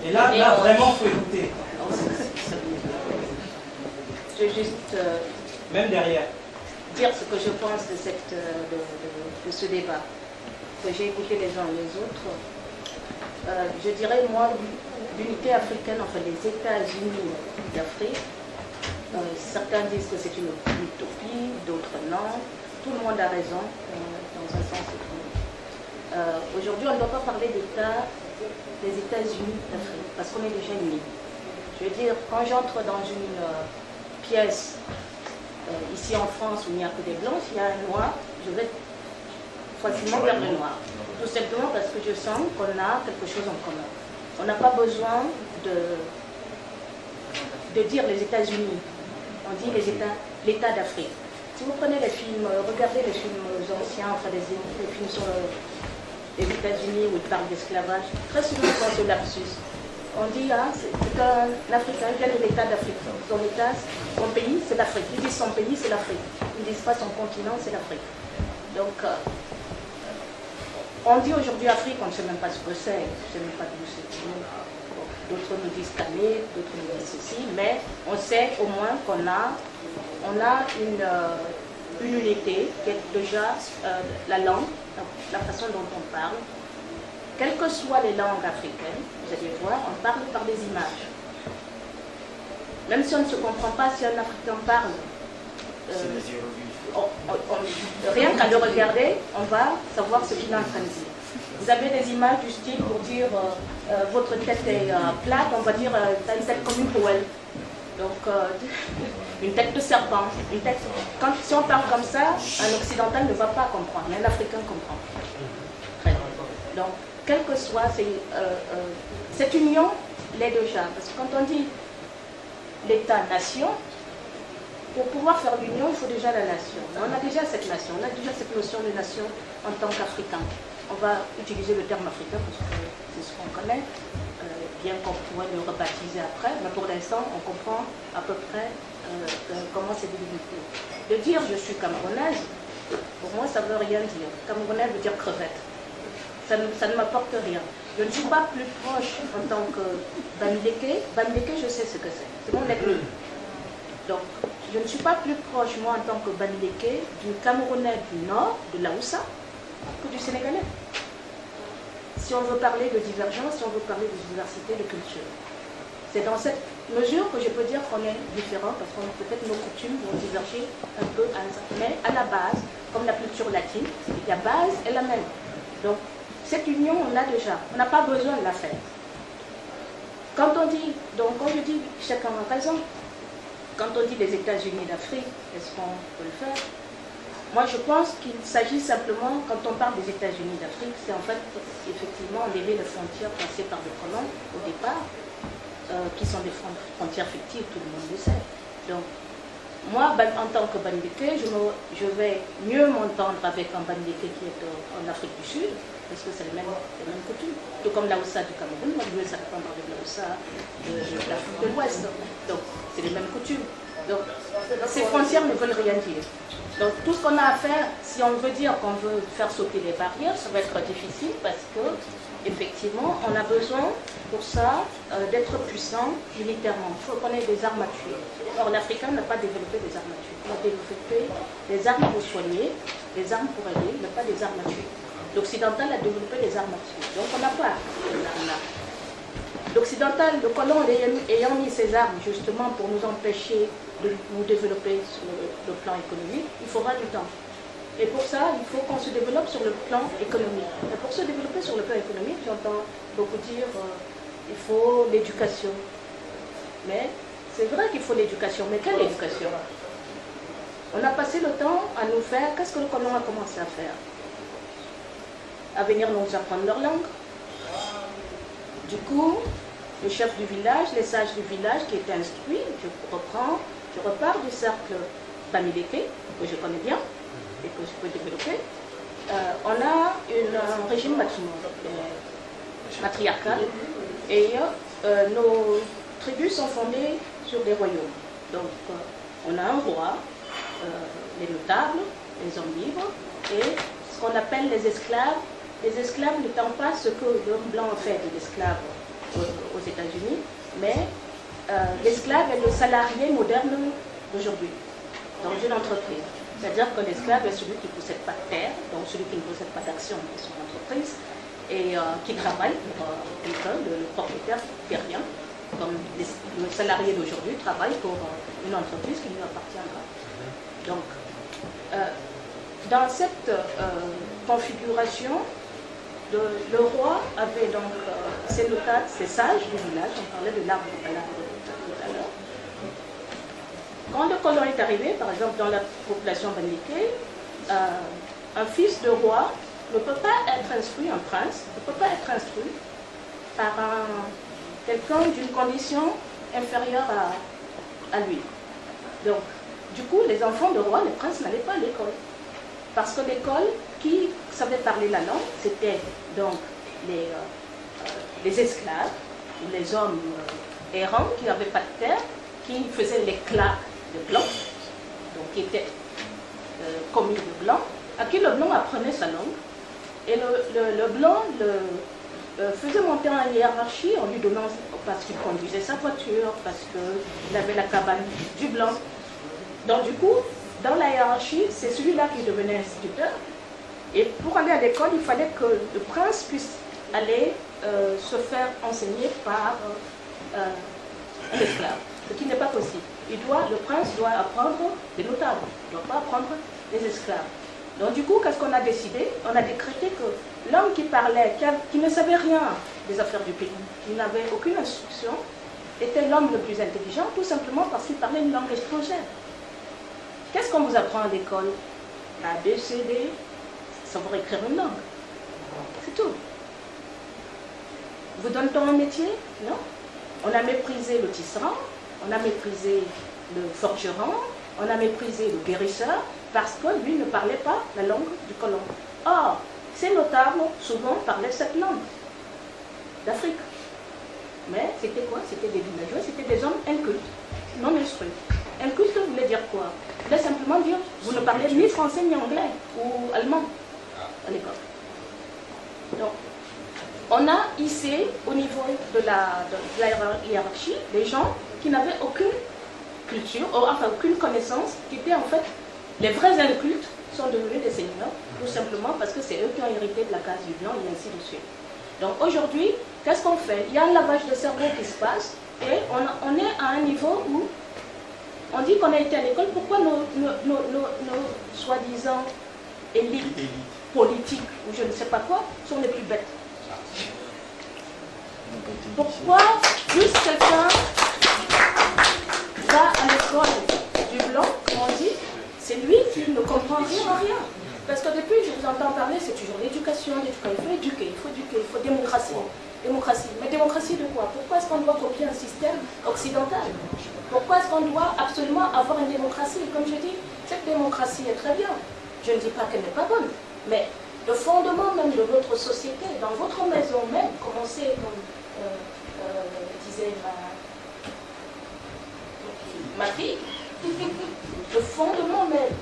Et là, vraiment, il faut écouter. Je vais juste même derrière. Dire ce que je pense de ce débat. Que j'ai écouté les uns et les autres. Je dirais, moi, l'unité africaine, enfin les États-Unis d'Afrique, certains disent que c'est une utopie, d'autres non. Tout le monde a raison, dans un sens et l'autre. Aujourd'hui, on ne doit pas parler d'État des États-Unis d'Afrique, parce qu'on est déjà unis. Je veux dire, quand j'entre dans une pièce, ici en France, où il n'y a que des blancs, s'il y a un noir, je vais facilement vers le noir. Tout simplement parce que je sens qu'on a quelque chose en commun. On n'a pas besoin de dire les États-Unis. On dit l'État d'Afrique. Si vous prenez les films, regardez les films anciens, enfin les films sur les États-Unis où ils parlent d'esclavage, très souvent dans ce lapsus, on dit c'est un Africain, il vient de l'État d'Afrique. Son État, son pays, c'est l'Afrique. Ils disent son pays, c'est l'Afrique. Ils ne disent pas son continent, c'est l'Afrique. Donc, on dit aujourd'hui Afrique, on ne sait même pas ce que c'est. On ne sait même pas d'où c'est. D'autres nous disent Canet, d'autres nous disent ceci, mais on sait au moins qu'on a une unité qui est déjà la langue, la façon dont on parle. Quelles que soient les langues africaines, vous allez voir, on parle par des images. Même si on ne se comprend pas, si un Africain parle, rien qu'à le regarder, on va savoir ce qu'il est en train de dire. Vous avez des images du style pour dire votre tête est plate, on va dire tu as une tête comme une poêle. Donc, une tête de serpent. Si on parle comme ça, un occidental ne va pas comprendre, mais un Africain comprend. Très bien. Donc, quel que soit, cette union l'est déjà. Parce que quand on dit l'État-nation, pour pouvoir faire l'union, il faut déjà la nation. On a déjà cette nation, on a déjà cette notion de nation en tant qu'Africain. On va utiliser le terme africain parce que c'est ce qu'on connaît, bien qu'on pourrait le rebaptiser après, mais pour l'instant, on comprend à peu près comment c'est délimité. De dire je suis camerounaise, pour moi, ça ne veut rien dire. Camerounaise veut dire crevette. Ça ne m'apporte rien. Je ne suis pas plus proche en tant que Bamileke. Bamileke, je sais ce que c'est. C'est mon ethnie. Donc, je ne suis pas plus proche, moi, en tant que Bamileke, du Camerounais du Nord, de l'Aoussa, que du Sénégalais. Si on veut parler de divergence, si on veut parler de diversité de culture. C'est dans cette mesure que je peux dire qu'on est différent, parce que peut-être nos coutumes vont diverger un peu, mais à la base, comme la culture latine, la base est la même. Donc, cette union, on l'a déjà. On n'a pas besoin de la faire. Quand on dit, donc quand je dis chacun a raison, quand on dit les États-Unis d'Afrique, est-ce qu'on peut le faire? Moi, je pense qu'il s'agit simplement, quand on parle des États-Unis d'Afrique, c'est en fait, effectivement, enlever les frontières passées par les colons au départ, qui sont des frontières fictives, tout le monde le sait. Donc, moi, en tant que Bamileke, je vais mieux m'entendre avec un Bamileke qui est en Afrique du Sud, parce que c'est les mêmes coutumes. Tout comme l'Aoussa du Cameroun, moi je veux s'apprendre avec l'Aoussa de l'Afrique de l'Ouest. Donc, c'est les mêmes coutumes. Donc, ces frontières ne veulent rien dire. Donc, tout ce qu'on a à faire, si on veut dire qu'on veut faire sauter les barrières, ça va être difficile parce que, effectivement, on a besoin pour ça d'être puissant militairement. Il faut qu'on ait des armes à tuer. Or, l'Africain n'a pas développé des armes à tuer. Il a développé des armes pour soigner, des armes pour aider, mais pas des armes à tuer. L'Occidental a développé des armes à tuer. Donc, on n'a pas ces armes-là. L'Occidental, le colon ayant mis ses armes justement pour nous empêcher de nous développer sur le plan économique, il faudra du temps. Et pour ça, il faut qu'on se développe sur le plan économique. Et pour se développer sur le plan économique, j'entends beaucoup dire il faut l'éducation. Mais c'est vrai qu'il faut l'éducation, mais quelle éducation? On a passé le temps à nous faire, qu'est-ce que le colon a commencé à faire? À venir nous apprendre leur langue. Du coup, le chef du village, les sages du village qui étaient instruits, je repars du cercle Bamileke, que je connais bien et que je peux développer. On a un régime matriarcal et nos tribus sont fondées sur des royaumes. Donc, on a un roi, les notables, les hommes libres et ce qu'on appelle les esclaves n'étant pas ce que l'homme blanc fait de l'esclave aux États-Unis. Mais l'esclave est le salarié moderne d'aujourd'hui, dans une entreprise. C'est-à-dire que l'esclave est celui qui ne possède pas de terre, donc celui qui ne possède pas d'action dans son entreprise, et qui travaille pour quelqu'un, le propriétaire terrien, comme le salarié d'aujourd'hui travaille pour une entreprise qui lui appartiendra. Donc, dans cette configuration, le roi avait donc ses notables, ses sages du village, on parlait de l'arbre de l'arbre tout à l'heure. Quand le colon est arrivé, par exemple dans la population bandiquée, un fils de roi ne peut pas être instruit, un prince, ne peut pas être instruit par quelqu'un d'une condition inférieure à lui. Donc, du coup, les enfants de roi, les princes n'allaient pas à l'école. Parce que l'école, qui savait parler la langue, c'était donc les esclaves, ou les hommes errants qui n'avaient pas de terre, qui faisaient l'éclat de blanc, donc qui étaient commis de blanc, à qui le blanc apprenait sa langue. Et le blanc faisait monter en hiérarchie en lui donnant, parce qu'il conduisait sa voiture, parce qu'il avait la cabane du blanc. Donc du coup, dans la hiérarchie, c'est celui-là qui devenait instituteur. Et pour aller à l'école, il fallait que le prince puisse aller se faire enseigner par un esclave, ce qui n'est pas possible. Le prince doit apprendre des notables, il ne doit pas apprendre des esclaves. Donc du coup, qu'est-ce qu'on a décidé? On a décrété que l'homme qui parlait, qui ne savait rien des affaires du pays, qui n'avait aucune instruction, était l'homme le plus intelligent, tout simplement parce qu'il parlait une langue étrangère. Qu'est-ce qu'on vous apprend à l'école? A, B, C, D, savoir écrire une langue. C'est tout. Vous donne-t-on un métier? Non. On a méprisé le tisserand, on a méprisé le forgeron, on a méprisé le guérisseur, parce que lui ne parlait pas la langue du colon. Or, ces notables, souvent, parlaient cette langue d'Afrique. Mais c'était quoi? C'était des villageois, c'était des hommes incultes, non instruits. Inculte voulait dire quoi? Voulait simplement dire, vous ne parlez ni français ni anglais, ou allemand, à l'école. Donc, on a hissé au niveau de la hiérarchie des gens qui n'avaient aucune culture, enfin aucune connaissance, qui étaient en fait les vrais incultes, sont devenus des seigneurs, tout simplement parce que c'est eux qui ont hérité de la case du blanc et ainsi de suite. Donc aujourd'hui, qu'est-ce qu'on fait? Il y a un lavage de cerveau qui se passe et on est à un niveau où on dit qu'on a été à l'école. Pourquoi nos soi-disant élites politiques ou je ne sais pas quoi sont les plus bêtes? Pourquoi plus quelqu'un va à l'école du blanc, comme on dit, c'est lui qui ne comprend rien. Parce que depuis, je vous entends parler, c'est toujours l'éducation, il faut éduquer, il faut démocratie. Mais démocratie de quoi? Pourquoi est-ce qu'on doit copier un système occidental? Pourquoi est-ce qu'on doit absolument avoir une démocratie? Comme je dis, cette démocratie est très bien. Je ne dis pas qu'elle n'est pas bonne, mais le fondement même de votre société, dans votre maison même, commencez comme disait ma fille, le fondement même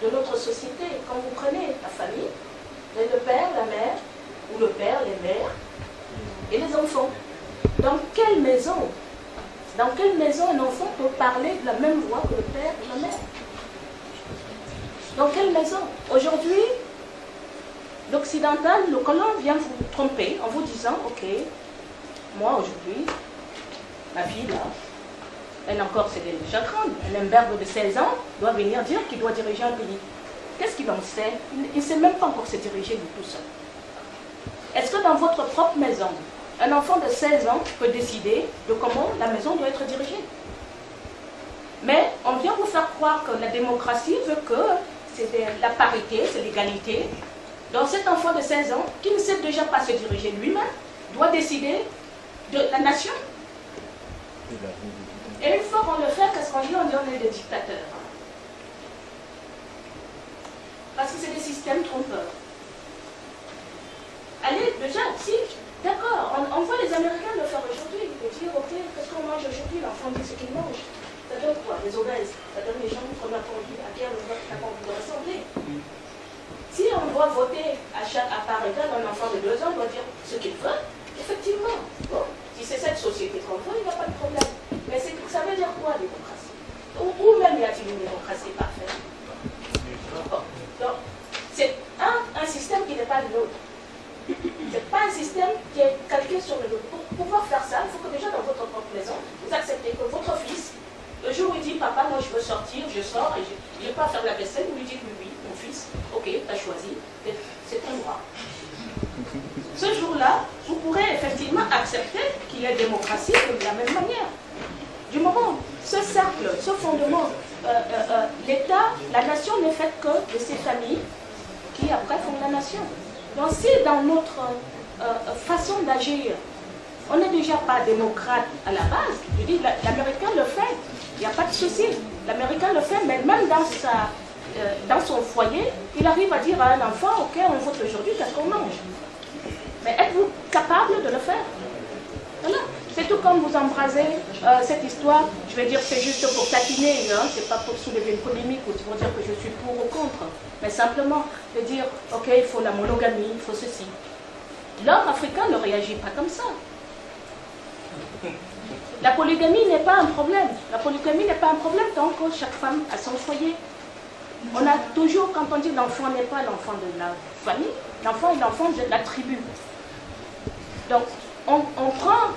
de notre société, quand vous prenez la famille, le père, la mère, ou le père, les mères, et les enfants, dans quelle maison un enfant peut parler de la même voix que le père et la mère? Dans quelle maison? Aujourd'hui, l'occidental, le colon vient vous tromper en vous disant, ok, moi aujourd'hui, ma fille là, elle encore c'est déjà grande, un imberbe de 16 ans doit venir dire qu'il doit diriger un pays. Qu'est-ce qu'il en sait? Il ne sait même pas encore se diriger de tout seul. Est-ce que dans votre propre maison, un enfant de 16 ans peut décider de comment la maison doit être dirigée? Mais on vient vous faire croire que la démocratie veut que c'est la parité, c'est l'égalité. Donc cet enfant de 16 ans, qui ne sait déjà pas se diriger lui-même, doit décider de la nation. Et une fois qu'on le fait, qu'est-ce qu'on dit? On dit on est des dictateurs. Parce que c'est des systèmes trompeurs. Allez, déjà, si, d'accord, on voit les Américains le faire aujourd'hui. Ils disent, ok, qu'est-ce qu'on mange aujourd'hui? L'enfant dit ce qu'il mange. Ça donne quoi? Les obèses. Ça donne les gens qu'on a pas envie, à qui on n'a pas envie de ressembler. Si on doit voter à part égale, un enfant de 2 ans doit dire ce qu'il veut, effectivement. Bon, si c'est cette société, société qu'on veut, il n'y a pas de problème. Mais ça veut dire quoi, démocratie? Ou même y a-t-il une démocratie parfaite? Bon. Donc, c'est un système qui n'est pas le nôtre. Ce n'est pas un système qui est calqué sur le nôtre. Pour pouvoir faire ça, il faut que déjà dans votre propre maison, vous acceptez que votre fils, le jour où il dit papa, moi je veux sortir, je sors et je ne vais pas faire la vaisselle, vous lui dites oui, oui, mon fils, ok, tu as choisi, c'est ton droit. Ce jour-là, vous pourrez effectivement accepter qu'il y ait démocratie de la même manière. Du moment où ce cercle, ce fondement, l'État, la nation n'est faite que de ces familles qui après font la nation. Donc si dans notre façon d'agir, on n'est déjà pas démocrate à la base, je dis l'Américain le fait, il n'y a pas de souci. L'Américain le fait, mais même dans son foyer, il arrive à dire à un enfant, ok, on vote aujourd'hui, qu'est-ce qu'on mange? Mais êtes-vous capable de le faire? Voilà. C'est tout comme vous embrasez cette histoire, je vais dire c'est juste pour taquiner, hein, c'est pas pour soulever une polémique ou pour dire que je suis pour ou contre, mais simplement de dire, ok, il faut la monogamie, il faut ceci. L'homme africain ne réagit pas comme ça. La polygamie n'est pas un problème. La polygamie n'est pas un problème tant que chaque femme a son foyer. On a toujours, quand on dit l'enfant n'est pas l'enfant de la famille, l'enfant est l'enfant de la tribu. Donc, on prend...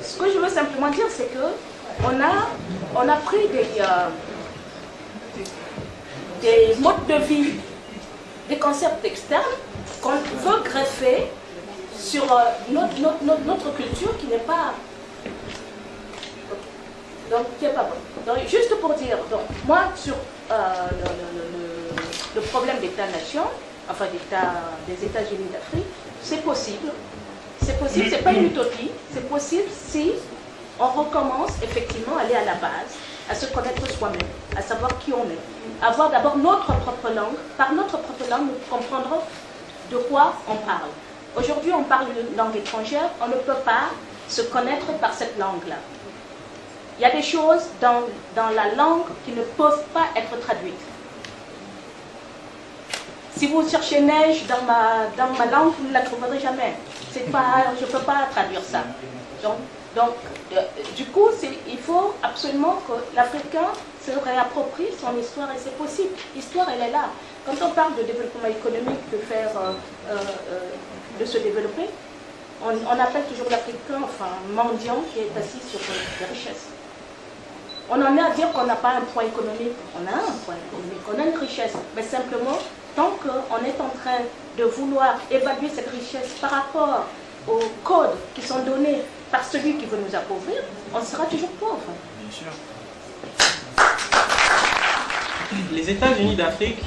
Ce que je veux simplement dire, c'est que on a pris des modes de vie, des concepts externes qu'on veut greffer sur notre culture qui n'est pas... Donc, qui n'est pas bonne. Donc, juste pour dire, donc, moi, sur le problème d'État-nation, enfin des États-Unis d'Afrique, c'est possible. C'est possible, ce n'est pas une utopie, c'est possible si on recommence effectivement à aller à la base, à se connaître soi-même, à savoir qui on est, avoir d'abord notre propre langue. Par notre propre langue, nous comprendrons de quoi on parle. Aujourd'hui, on parle une langue étrangère, on ne peut pas se connaître par cette langue-là. Il y a des choses dans la langue qui ne peuvent pas être traduites. Si vous cherchez neige dans ma langue, vous ne la trouverez jamais. Je ne peux pas traduire ça. Donc, du coup, il faut absolument que l'Africain se réapproprie son histoire et c'est possible. L'histoire, elle est là. Quand on parle de développement économique, de se développer, on appelle toujours l'Africain, enfin, mendiant qui est assis sur des richesses. On en est à dire qu'on n'a pas un point économique. On a un point économique, on a une richesse. Mais simplement, tant qu'on est en train de vouloir évaluer cette richesse par rapport aux codes qui sont donnés par celui qui veut nous appauvrir, on sera toujours pauvre. Bien sûr. Les États-Unis d'Afrique